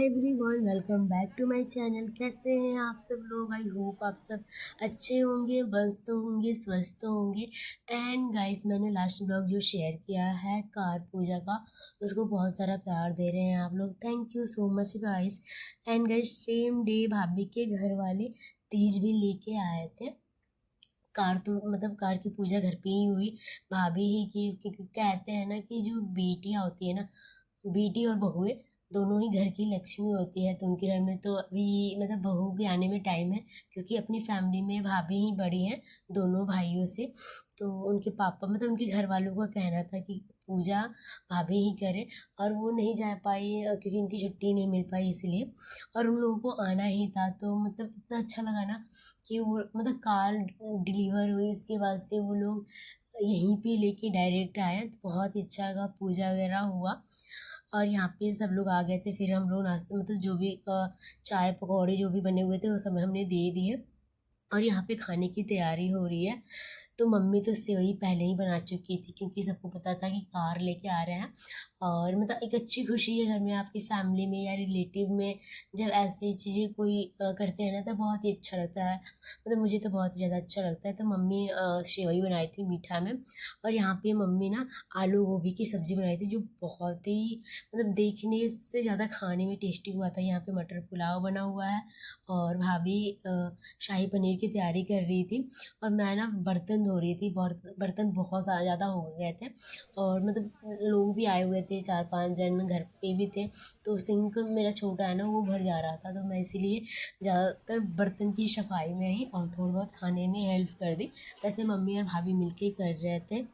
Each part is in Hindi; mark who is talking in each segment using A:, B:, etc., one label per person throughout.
A: Hi everyone, welcome back to my channel. कैसे हैं आप सब लोग? आई होप आप सब अच्छे होंगे, मस्त होंगे, स्वस्थ होंगे। एंड गाइस, मैंने लास्ट ब्लॉग जो शेयर किया है कार पूजा का, उसको बहुत सारा प्यार दे रहे हैं आप लोग। Thank you so much guys. And guys, same day भाभी के घर वाले तीज भी लेके आए थे। कार तो मतलब कार की पूजा घर पे ही हुई, भाभी ही की, क्योंकि कहते हैं ना कि जो बेटियां होती है ना, बेटी और बहुएं दोनों ही घर की लक्ष्मी होती है। तो उनके घर में तो अभी मतलब बहू के आने में टाइम है, क्योंकि अपनी फैमिली में भाभी ही बड़ी हैं दोनों भाइयों से। तो उनके पापा मतलब उनके घर वालों का कहना था कि पूजा भाभी ही करे, और वो नहीं जा पाई क्योंकि उनकी छुट्टी नहीं मिल पाई इसलिए। और उन लोगों को आना ही था, तो मतलब इतना अच्छा लगा ना कि वो मतलब कार डिलीवर हुई, उसके बाद से वो लोग यहीं पे लेके डायरेक्ट आए। तो बहुत ही अच्छा लगा, पूजा वगैरह हुआ और यहाँ पे सब लोग आ गए थे। फिर हम लोग नाश्ते मतलब जो भी चाय पकौड़े जो भी बने हुए थे वो सब हमने दे दिए, और यहाँ पे खाने की तैयारी हो रही है। तो मम्मी तो सेवई पहले ही बना चुकी थी, क्योंकि सबको पता था कि कार लेके आ रहे हैं। और मतलब एक अच्छी खुशी है घर में, आपकी फैमिली में या रिलेटिव में जब ऐसी चीज़ें कोई करते हैं ना, तो बहुत ही अच्छा लगता है। मतलब मुझे तो बहुत ही ज़्यादा अच्छा लगता है। तो मम्मी सेवई बनाई थी मीठा में, और यहाँ पे मम्मी ना आलू गोभी की सब्ज़ी बनाई थी, जो बहुत ही मतलब देखने से ज़्यादा खाने में टेस्टी हुआ था। यहाँ पे मटर पुलाव बना हुआ है, और भाभी शाही पनीर की तैयारी कर रही थी, और मैं ना बर्तन धो रही थी। बर्तन बहुत ज़्यादा हो गए थे, और मतलब लोग भी आए हुए थे, 4-5 जन घर पे भी थे। तो सिंक मेरा छोटा है ना, वो भर जा रहा था, तो मैं इसीलिए ज़्यादातर बर्तन की सफाई में ही और थोड़ी बहुत खाने में हेल्प कर दी। वैसे मम्मी और भाभी मिलके कर रहे थे।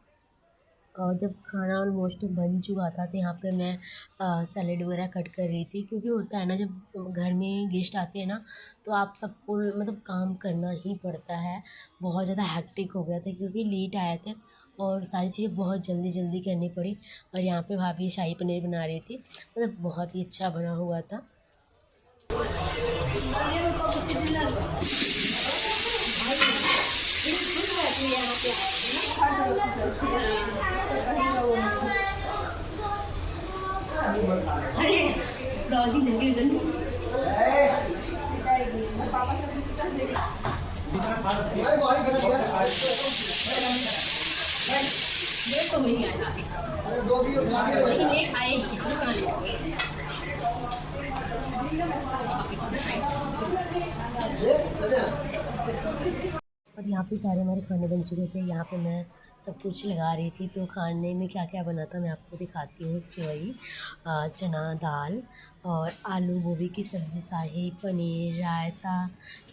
A: और जब खाना ऑलमोस्ट बन चुका था, तो यहाँ पे मैं सैलेड वगैरह कट कर रही थी, क्योंकि होता है ना जब घर में गेस्ट आते हैं ना, तो आप सबको मतलब काम करना ही पड़ता है। बहुत ज़्यादा हेक्टिक हो गया था, क्योंकि लेट आए थे और सारी चीज़ें बहुत जल्दी जल्दी करनी पड़ी। और यहाँ पे भाभी शाही पनीर बना रही थी, मतलब बहुत ही अच्छा बना हुआ था। डॉगी लगी गली। ये तो नहीं आया, लेकिन ये आएगी। और यहाँ पे सारे हमारे खाने बन चुके थे। यहाँ पे मैं सब कुछ लगा रही थी। तो खाने में क्या क्या बना था मैं आपको दिखाती हूँ। सेवई, चना दाल, और आलू गोभी की सब्ज़ी, शाही पनीर, रायता,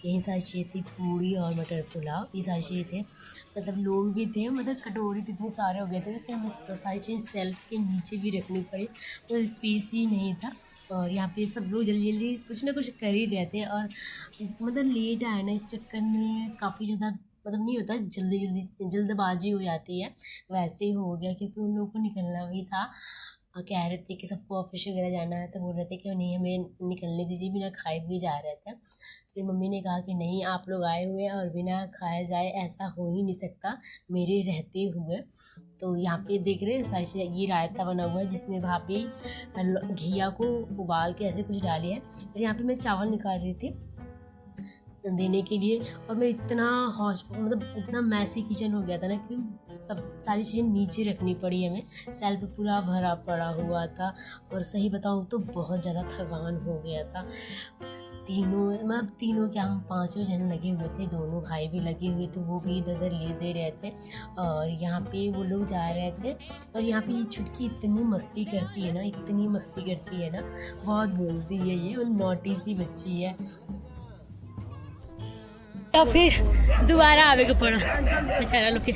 A: यही सारी चीज़ें थी। पूड़ी और मटर पुलाव, ये सारी चीज़ें थे। मतलब लोग भी थे, मतलब कटोरी तो इतने सारे हो गए थे कि हमें सारी चीज़ सेल्फ के नीचे भी रखनी पड़ी, तो स्पेस ही नहीं था। और यहाँ पे सब लोग जल्दी जल्दी कुछ ना कुछ कर ही रहे थे, और मतलब लेट आए ना, इस चक्कर में काफ़ी ज़्यादा मतलब नहीं होता, जल्दी जल्दी जल्दबाजी हो जाती है। वैसे ही हो गया, क्योंकि उन लोगों को निकलना भी था। कह रहे थे कि सबको ऑफिस वगैरह जाना है, तो बोल रहे थे कि नहीं हमें निकलने दीजिए, बिना खाए भी जा रहे थे। फिर मम्मी ने कहा कि नहीं, आप लोग आए हुए हैं और बिना खाए जाए ऐसा हो ही नहीं सकता मेरे रहते हुए। तो यहाँ पे देख रहे हैं सारी चीज़ें। ये रायता बना हुआ है, जिसमें भाभी घिया को उबाल के ऐसे कुछ डाली है। और यहाँ पे मैं चावल निकाल रही थी देने के लिए, और मैं इतना हौश मतलब इतना मैसी किचन हो गया था ना, कि सब सारी चीज़ें नीचे रखनी पड़ी हमें। सेल्फ पूरा भरा पड़ा हुआ था, और सही बताऊँ तो बहुत ज़्यादा थकान हो गया था। तीनों मतलब तीनों क्या, हम 5 जन लगे हुए थे, दोनों भाई भी लगे हुए थे, वो भी इधर उधर ले दे रहे थे। और यहाँ पे वो लोग जा रहे थे। और यहाँ पे ये छुटकी इतनी मस्ती करती है ना, इतनी मस्ती करती है ना, बहुत बोलती है ये, और नॉटी सी बच्ची है। तो फिर दोबारा आवे को पड़ा बेचारा लोग के।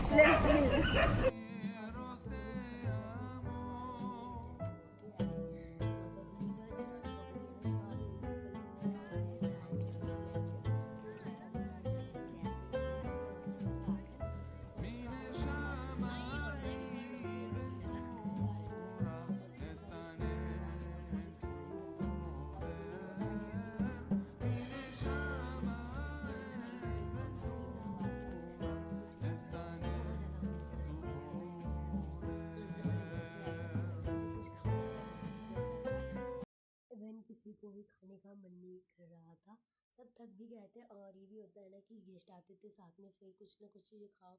A: किसी को भी खाने का मन नहीं कर रहा था, सब थक भी गए थे। और ये भी होता है ना कि गेस्ट आते थे साथ में, फिर कुछ ना कुछ चीज़ें खाओ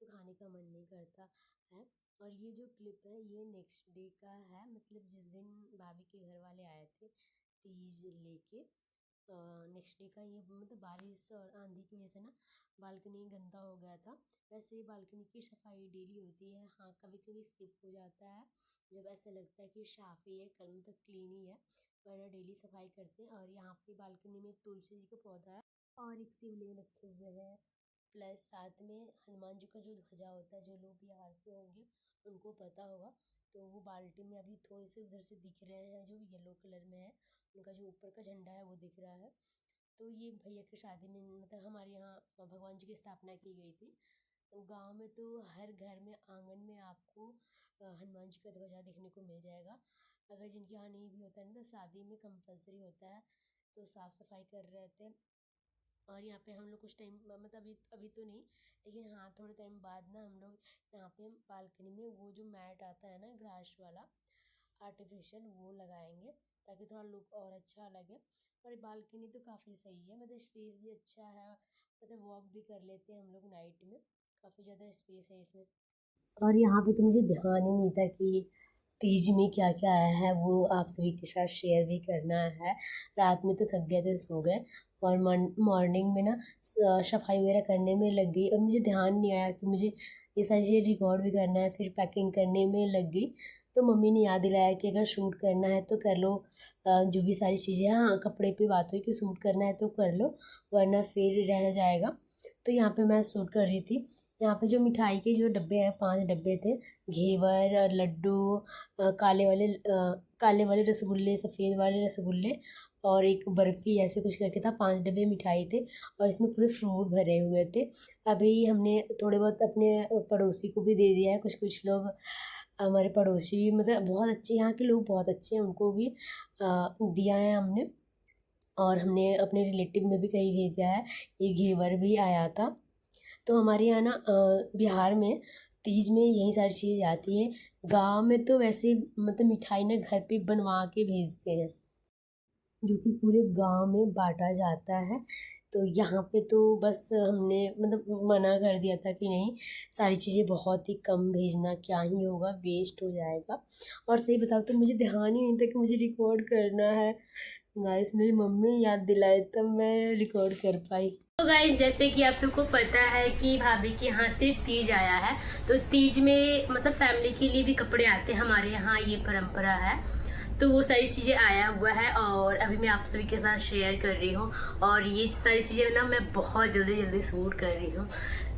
A: तो खाने का मन नहीं करता है। और ये जो क्लिप है ये नेक्स्ट डे का है, मतलब जिस दिन भाभी के घर वाले आए थे तीज लेके, नेक्स्ट डे का ये, मतलब बारिश और आंधी की वजह से ना बालकनी गंदा हो गया था। वैसे बालकनी की सफाई डेली होती है, हाँ कभी कभी स्किप हो जाता है जब ऐसा लगता है कि साफ ही है, कल मतलब क्लीन ही है, वरना डेली सफाई करते हैं। और यहाँ पे बालकनी में तुलसी जी का पौधा है और एक शिवलिंग रखे हुए हैं, प्लस साथ में हनुमान जी का जो ध्वजा होता है, जो लोग बिहार से होंगे उनको पता होगा, तो वो बाल्टी में अभी थोड़े से उधर से दिख रहे हैं, जो येलो कलर में है, उनका जो ऊपर का झंडा है वो दिख रहा है। तो ये भैया की शादी में, मतलब हमारे यहाँ भगवान जी की स्थापना की गई थी। गांव में तो हर घर में आंगन में आपको हनुमान जी का ध्वजा देखने को मिल जाएगा। अगर जिनके यहाँ नहीं भी होता है ना, तो शादी में कंपलसरी होता है, तो साफ़ सफाई कर रहे थे। और यहाँ पे हम लोग कुछ टाइम, मतलब अभी अभी तो नहीं, लेकिन हाँ थोड़े टाइम बाद ना हम लोग यहाँ पे बालकनी में वो जो मैट आता है ना ग्रास वाला आर्टिफिशियल, वो लगाएंगे ताकि थोड़ा लुक और अच्छा लगे। और बालकनी तो काफ़ी सही है, मतलब स्पेस भी अच्छा है, मतलब वॉक भी कर लेते हैं हम लोग नाइट में, काफ़ी ज़्यादा स्पेस है इसमें। और यहाँ पे तो मुझे ध्यान ही नहीं था कि तीज में क्या क्या आया है, वो आप सभी के साथ शेयर भी करना है। रात में तो थक गए थे, सो गए, और मॉर्निंग में ना सफाई वगैरह करने में लग गई, और मुझे ध्यान नहीं आया कि मुझे ये सारी चीज़ें रिकॉर्ड भी करना है, फिर पैकिंग करने में लग गई। तो मम्मी ने याद दिलाया कि अगर शूट करना है तो कर लो, जो भी सारी चीज़ें, हाँ कपड़े पे बात हुई कि शूट करना है तो कर लो, वरना फिर रह जाएगा। तो यहाँ पे मैं शूट कर रही थी। यहाँ पे जो मिठाई के जो डब्बे हैं, 5 डब्बे थे, घेवर और लड्डू, काले वाले रसगुल्ले, सफ़ेद वाले रसगुल्ले, और एक बर्फ़ी, ऐसे कुछ करके था। 5 डब्बे मिठाई थे और इसमें पूरे फ्रूट भरे हुए थे। अभी हमने थोड़े बहुत अपने पड़ोसी को भी दे दिया है, कुछ कुछ लोग हमारे पड़ोसी भी, मतलब बहुत अच्छे, यहाँ के लोग बहुत अच्छे हैं, उनको भी दिया है हमने। और हमने अपने रिलेटिव में भी कहीं भेजा है, ये घेवर भी आया था। तो हमारे यहाँ ना बिहार में तीज में यही सारी चीज़ें आती है। गांव में तो वैसे मतलब मिठाई ना घर पे बनवा के भेजते हैं, जो कि पूरे गांव में बांटा जाता है। तो यहाँ पे तो बस हमने मतलब मना कर दिया था कि नहीं, सारी चीज़ें बहुत ही कम भेजना, क्या ही होगा, वेस्ट हो जाएगा। और सही बताओ तो मुझे ध्यान ही नहीं था कि मुझे रिकॉर्ड करना है। गाइस मेरी मम्मी याद दिलाए तब मैं रिकॉर्ड कर पाई। तो गाइस जैसे कि आप सबको पता है कि भाभी के यहाँ से तीज आया है, तो तीज में मतलब फैमिली के लिए भी कपड़े आते हैं, हमारे यहाँ ये परंपरा है। तो वो सारी चीज़ें आया हुआ है और अभी मैं आप सभी के साथ शेयर कर रही हूँ। और ये सारी चीज़ें ना मैं बहुत जल्दी जल्दी शूट कर रही हूँ।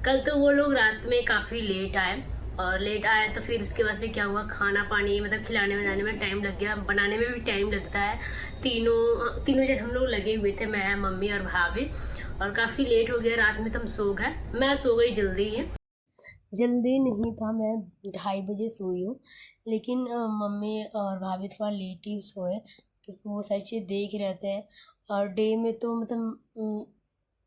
A: कल तो वो लोग रात में काफ़ी लेट आए, और लेट आया तो फिर उसके बाद से क्या हुआ, खाना पानी मतलब खिलाने बनाने में टाइम लग गया, बनाने में भी टाइम लगता है। तीनों जन हम लोग लगे हुए थे, मैं, मम्मी और भाभी, और काफ़ी लेट हो गया। रात में तो हम सो गए, मैं सो गई जल्दी ही, जल्दी नहीं था, मैं 2:30 बजे सोई हूँ, लेकिन मम्मी और भाभी थोड़ा लेट ही सोए, क्योंकि वो सारी चीज़ें देख रहे थे। और डे में तो मतलब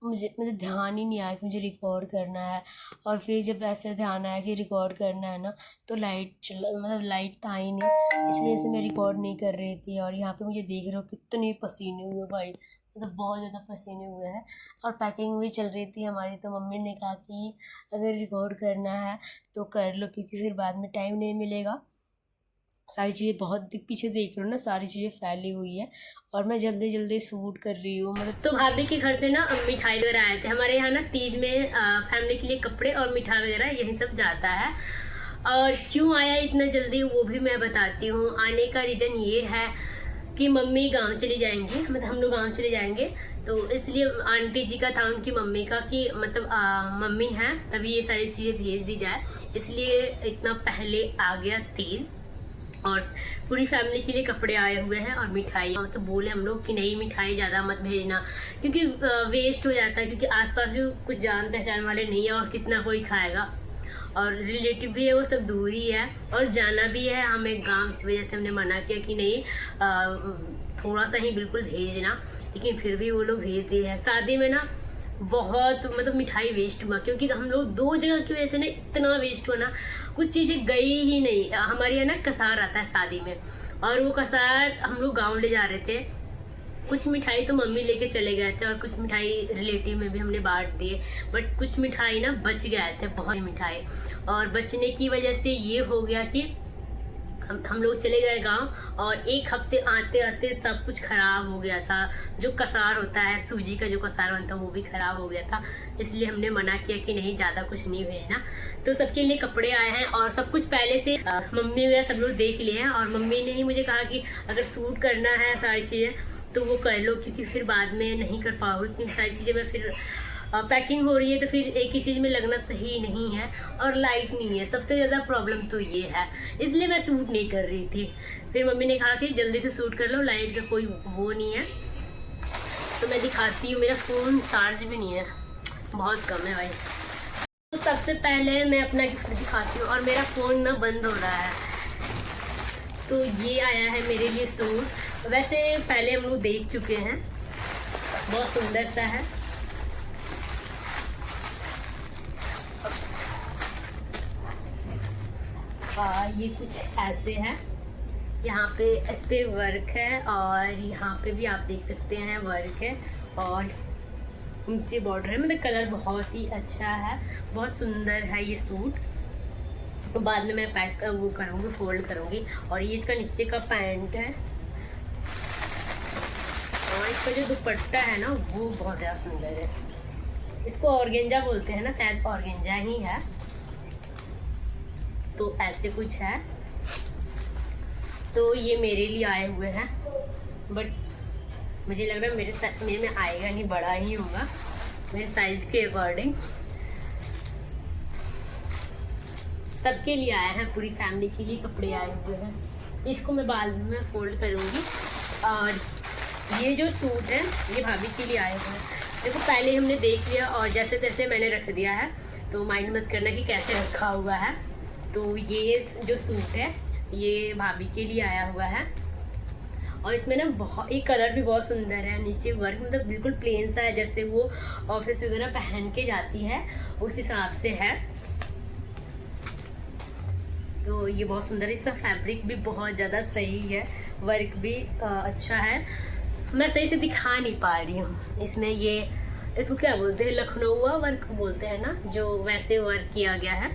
A: मुझे मतलब ध्यान ही नहीं आया कि मुझे रिकॉर्ड करना है। और फिर जब ऐसे ध्यान आया कि रिकॉर्ड करना है ना, तो मतलब लाइट था ही नहीं, इस वजह से मैं रिकॉर्ड नहीं कर रही थी। और यहाँ पे मुझे देख रहे हो कितने पसीने हुए भाई, मतलब बहुत ज़्यादा पसीने हुए हैं। और पैकिंग भी चल रही थी हमारी, तो मम्मी ने कहा कि अगर रिकॉर्ड करना है तो कर लो, क्योंकि फिर बाद में टाइम नहीं मिलेगा। सारी चीज़ें बहुत पीछे देख रहे हो ना, सारी चीज़ें फैली हुई है, और मैं जल्दी जल्दी शूट कर रही हूँ। मतलब तो भाभी के घर से ना मिठाई वगैरह आए थे। हमारे यहाँ ना तीज में फैमिली के लिए कपड़े और मिठाई वगैरह यही सब जाता है। और क्यों आया इतना जल्दी वो भी मैं बताती हूँ। आने का रीज़न ये है कि मम्मी गांव चली जाएंगी, मतलब हम लोग गांव चले जाएंगे, तो इसलिए आंटी जी का था, उनकी मम्मी का, कि मतलब मम्मी हैं तभी ये सारी चीज़ें भेज दी जाए, इसलिए इतना पहले आ गया तीज। और पूरी फैमिली के लिए कपड़े आए हुए हैं और मिठाई, तो बोले हम लोग कि नहीं मिठाई ज़्यादा मत भेजना, क्योंकि वेस्ट हो जाता है, क्योंकि आसपास भी कुछ जान पहचान वाले नहीं है और कितना कोई खाएगा, और रिलेटिव भी है वो सब दूर ही है, और जाना भी है हमें गांव, इस वजह से हमने मना किया कि नहीं थोड़ा सा ही बिल्कुल भेजना। लेकिन फिर भी वो लोग भेज दिए हैं। शादी में ना बहुत मतलब मिठाई वेस्ट हुआ, क्योंकि हम लोग 2 जगह की वजह से ना इतना वेस्ट हुआ ना, कुछ चीज़ें गई ही नहीं। हमारे यहाँ ना कसार आता है शादी में, और वो कसार हम लोग गाँव ले जा रहे थे, कुछ मिठाई तो मम्मी लेके चले गए थे और कुछ मिठाई रिलेटिव में भी हमने बांट दिए, बट कुछ मिठाई ना बच गए थे, बहुत मिठाई। और बचने की वजह से ये हो गया कि हम लोग चले गए गांव और एक हफ्ते आते आते सब कुछ ख़राब हो गया था। जो कसार होता है, सूजी का जो कसार बनता है वो भी ख़राब हो गया था। इसलिए हमने मना किया कि नहीं, ज़्यादा कुछ नहीं भेजना। तो सबके लिए कपड़े आए हैं और सब कुछ पहले से मम्मी वगैरह सब लोग देख लिए हैं। और मम्मी ने ही मुझे कहा कि अगर सूट करना है सारी चीज़ें तो वो कर लो, क्योंकि फिर बाद में नहीं कर पाओगे, क्योंकि सारी चीज़ें मैं फिर पैकिंग हो रही है तो फिर एक ही चीज़ में लगना सही नहीं है। और लाइट नहीं है, सबसे ज़्यादा प्रॉब्लम तो ये है, इसलिए मैं सूट नहीं कर रही थी। फिर मम्मी ने कहा कि जल्दी से सूट कर लो, लाइट का कोई वो नहीं है। तो मैं दिखाती हूँ, मेरा फ़ोन चार्ज भी नहीं है, बहुत कम है भाई। तो सबसे पहले मैं अपना गिफ्ट दिखाती हूँ और मेरा फ़ोन ना बंद हो रहा है। तो ये आया है मेरे लिए सूट। वैसे पहले हम लोग देख चुके हैं, बहुत सुंदर सा है। ये कुछ ऐसे है, यहाँ पे इस पे वर्क है और यहाँ पे भी आप देख सकते हैं वर्क है और नीचे बॉर्डर है। मतलब कलर बहुत ही अच्छा है, बहुत सुंदर है ये सूट। तो बाद में मैं पैक वो करूँगी, फोल्ड करूँगी। और ये इसका नीचे का पैंट है और इसका जो दुपट्टा है ना वो बहुत ज़्यादा सुंदर है। इसको ऑर्गेंजा बोलते हैं ना, शायद ऑर्गेंजा ही है। तो ऐसे कुछ है। तो ये मेरे लिए आए हुए हैं, बट मुझे लग रहा है मेरे में आएगा नहीं, बड़ा ही होगा मेरे साइज के अकॉर्डिंग। सबके लिए आया है, पूरी फैमिली के लिए कपड़े आए हुए हैं। इसको मैं बाद में फोल्ड करूँगी। और ये जो सूट है ये भाभी के लिए आए हुए हैं। देखो पहले हमने देख लिया और जैसे तैसे मैंने रख दिया है, तो माइंड मत करना कि कैसे रखा हुआ है। तो ये जो सूट है ये भाभी के लिए आया हुआ है और इसमें ना बहुत, ये कलर भी बहुत सुंदर है। नीचे वर्क मतलब बिल्कुल प्लेन सा है, जैसे वो ऑफिस वगैरह पहन के जाती है उस हिसाब से है। तो ये बहुत सुंदर है, इसका फैब्रिक भी बहुत ज़्यादा सही है, वर्क भी अच्छा है। मैं सही से दिखा नहीं पा रही हूँ इसमें। ये इसको क्या बोलते हैं, लखनऊ वर्क बोलते हैं ना, जो वैसे वर्क किया गया है,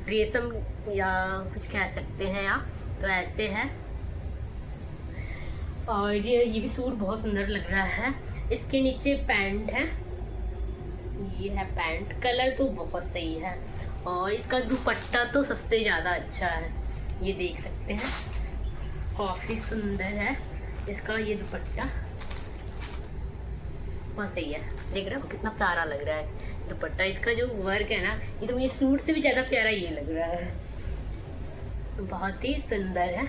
A: रेशम या कुछ कह सकते हैं आप। तो ऐसे है और ये भी सूट बहुत सुंदर लग रहा है। इसके नीचे पैंट है, ये है पैंट, कलर तो बहुत सही है। और इसका दुपट्टा तो सबसे ज़्यादा अच्छा है, ये देख सकते हैं, काफ़ी सुंदर है इसका ये दुपट्टा, बहुत सही है। देख रहे हो कितना प्यारा लग रहा है दुपट्टा। इसका जो वर्क है ना, ये तो मुझे सूट से भी ज़्यादा प्यारा ये लग रहा है, बहुत ही सुंदर है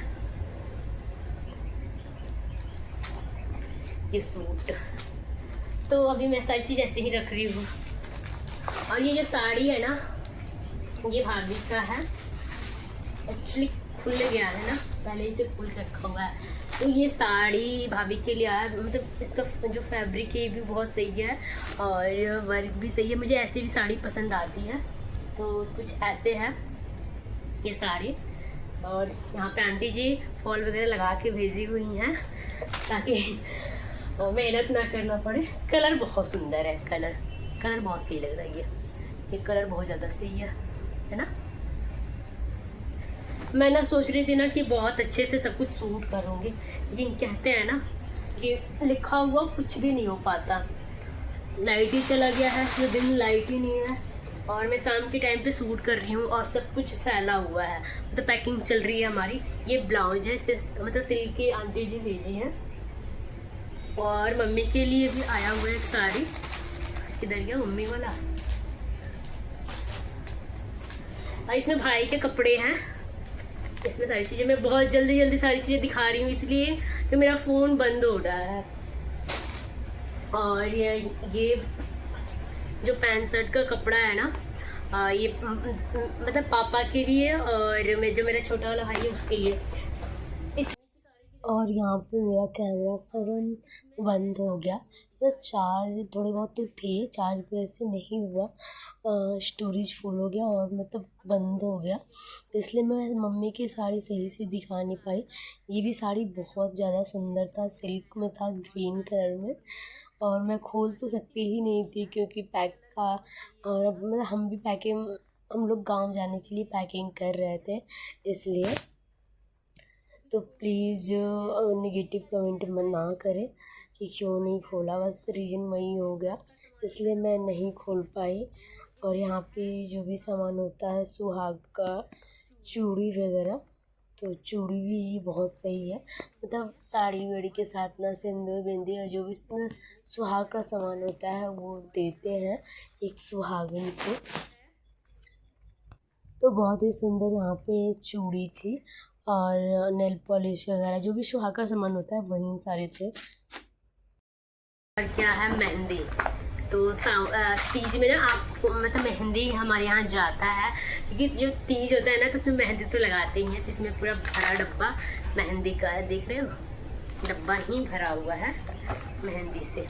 A: ये सूट। तो अभी मैं सारी चीज़ ऐसे ही रख रही हूँ। और ये जो साड़ी है ना ये भाभी का है, एक्चुअली खुल गया है ना, पहले इसे खुल रखा हुआ है। तो ये साड़ी भाभी के लिए आया, मतलब इसका जो फैब्रिक है ये भी बहुत सही है और वर्क भी सही है। मुझे ऐसे भी साड़ी पसंद आती है। तो कुछ ऐसे है ये साड़ी। और यहाँ पे आंटी जी फॉल वगैरह लगा के भेजी हुई हैं ताकि मेहनत ना करना पड़े। कलर बहुत सुंदर है, कलर बहुत सही लग रहा है। ये कलर बहुत ज़्यादा सही है ना। मैं ना सोच रही थी ना कि बहुत अच्छे से सब कुछ सूट करूँगी, लेकिन कहते हैं ना कि लिखा हुआ कुछ भी नहीं हो पाता। लाइट ही चला गया है, ये दिन लाइट ही नहीं है और मैं शाम के टाइम पे सूट कर रही हूँ और सब कुछ फैला हुआ है, मतलब पैकिंग चल रही है हमारी। ये ब्लाउज है, इस पर मतलब सिल्क की आंटी जी भेजी हैं। और मम्मी के लिए भी आया हुआ है एक साड़ी, किधर गया मम्मी वाला। और इसमें भाई के कपड़े हैं, इसमें सारी चीज़ें मैं बहुत जल्दी सारी चीज़ें दिखा रही हूँ इसलिए कि मेरा फ़ोन बंद हो रहा है। और ये जो पैंट शर्ट का कपड़ा है ना, ये मतलब पापा के लिए और जो मेरा छोटा वाला भाई है उसके लिए। और यहाँ पे मेरा कैमरा सडन बंद हो गया। बस चार्ज थोड़े बहुत तो थे, चार्ज की वजह से नहीं हुआ, स्टोरेज फुल हो गया और मतलब बंद हो गया। तो इसलिए मैं मम्मी की साड़ी सही से दिखा नहीं पाई। ये भी साड़ी बहुत ज़्यादा सुंदर था, सिल्क में था, ग्रीन कलर में, और मैं खोल तो सकती ही नहीं थी क्योंकि पैक था। और अब मतलब हम लोग गांव जाने के लिए पैकिंग कर रहे थे, इसलिए तो प्लीज़ नेगेटिव कमेंट मत ना करें कि क्यों नहीं खोला, बस रीज़न वही हो गया, इसलिए मैं नहीं खोल पाई। और यहाँ पे जो भी सामान होता है सुहाग का, चूड़ी वगैरह, तो चूड़ी भी बहुत सही है, मतलब साड़ी वाड़ी के साथ ना सिंदूर बिंदी और जो भी सुहाग का सामान होता है वो देते हैं एक सुहागिन को। तो बहुत ही सुंदर यहाँ पे चूड़ी थी और नेल पॉलिश वगैरह जो भी सुहाग का सामान होता है वही सारे थे। और क्या है मेहंदी, तो तीज में ना आप मतलब मेहंदी हमारे यहाँ जाता है, क्योंकि जो तीज होता है ना तो उसमें मेहंदी तो लगाते ही हैं। तो इसमें पूरा भरा डब्बा मेहंदी का है, देख रहे हो, डब्बा ही भरा हुआ है मेहंदी से,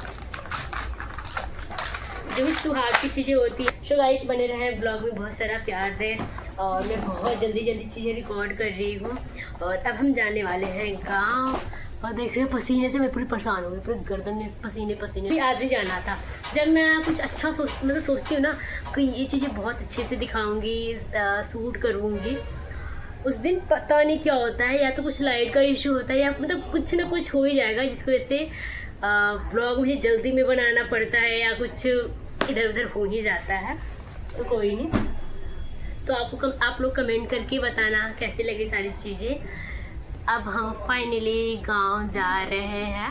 A: जो भी सुहाग की चीज़ें होती है। सो गाइस बने रहे ब्लॉग में, बहुत सारा प्यार दे, और मैं बहुत जल्दी चीज़ें रिकॉर्ड कर रही हूँ। और अब हम जाने वाले हैं गाँव, और देख रहे हो पसीने से मैं पूरी परेशान हो गई, पूरे गर्दन में पसीने भी। आज ही जाना था। जब मैं कुछ अच्छा सोचती हूँ ना कि ये चीज़ें बहुत अच्छे से दिखाऊंगी, शूट करूँगी, उस दिन पता नहीं क्या होता है, या तो कुछ लाइट का इशू होता है या मतलब कुछ ना कुछ हो ही जाएगा, जिसकी वजह से ब्लॉग मुझे जल्दी में बनाना पड़ता है या कुछ इधर उधर हो ही जाता है। तो कोई नहीं, तो आप लोग कमेंट करके बताना कैसे लगी सारी चीज़ें। अब हम फाइनली गांव जा रहे हैं,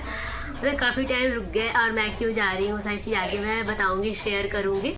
A: मतलब काफ़ी टाइम रुक गए, और मैं क्यों जा रही हूँ सारी चीज़ आगे मैं बताऊँगी, शेयर करूँगी।